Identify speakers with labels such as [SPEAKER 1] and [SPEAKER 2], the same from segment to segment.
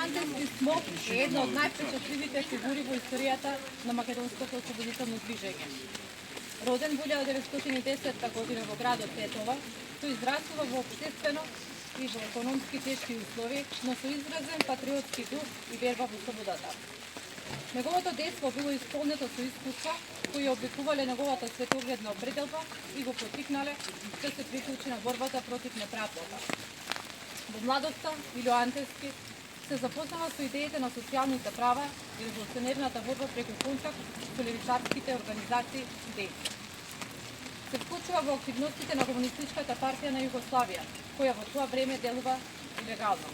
[SPEAKER 1] Антески Смок е една од највпечатливите фигури во историјата на македонското ослободително движење. Роден во 1910 година во градот Тетова, тој израсува во општествено и во економски тешки услови, но со изразен патриотски дух и верба во слободата. Неговото детство било исполнето со искуства кои ја обликувале неговата светогледна определба и го поттикнале да се приклучи на борбата против неправдата. Во младоста Илјо Антески се запознава со идеите на социјалните права и револуционерната борба преку контакт со левичарските организации и дејства. Се вклучува во активностите на Комунистичката партија на Југославија, која во тоа време делува илегално.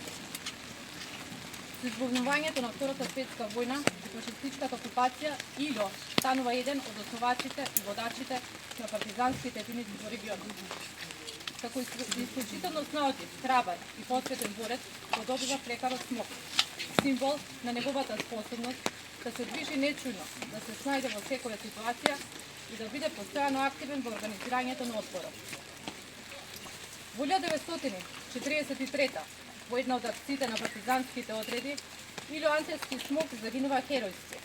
[SPEAKER 1] Со избавувањето на Втората светска војна и фашистичката окупација, Илјо станува еден од основачите и водачите на партизанските единици во регионот. Како исклучително снаодлив, храбар и посветен борец, го добива плекарот Смок, символ на неговата способност да се движи нечујно, да се снајде во секоја ситуација и да биде постојано активен во организирањето на отпорот. Во 1943 во една од акциите на партизанските одреди, Илјо Антески Смок загинува херојски.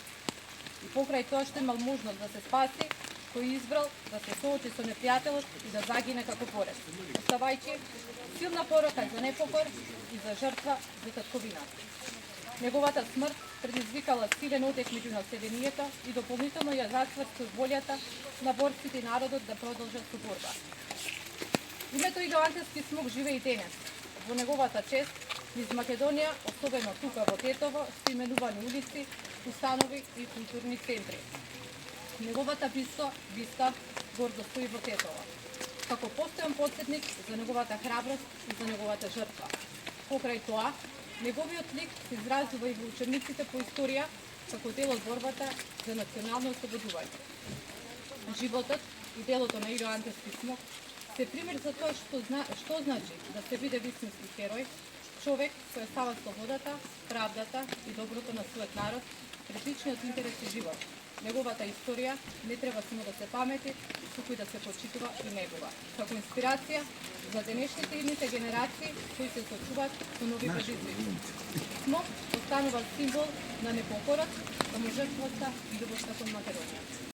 [SPEAKER 1] И покрај тоа што имал можност да се спаси, кој избрал да се соочи со непријателот и да загине како борец, оставајќи силна порока за непокор и за жртва за татковина. Неговата смрт предизвикала силен одек меѓу населението и дополнително ја зацврсти волјата на борците и народот да продолжат со борба. Името Илјо Антески Смок живее и денес. Во неговата чест низ Македонија, особено тука во Тетово, се именувани улици, установи и културни центри. Неговата биста гордо стои во Тетово, како постојан потсетник за неговата храброст и за неговата жртва. Покрај тоа, неговиот лик се изразува и во учебниците по историја како дел од борбата за национално ослободување. Животот и делото на Илјо Антески Смок се пример за тоа што значи да се биде вистински херој, човек кој става слободата, правдата и доброто на својот народ пред личниот интерес и живот. Неговата историја не треба само да се памети, туку и да се почитува и негова, како инспирација за денешните идните генерации кои се соочуваат со нови предизвици. Смок останува символ на непокорот, саможртвата и љубовта кон Македонија.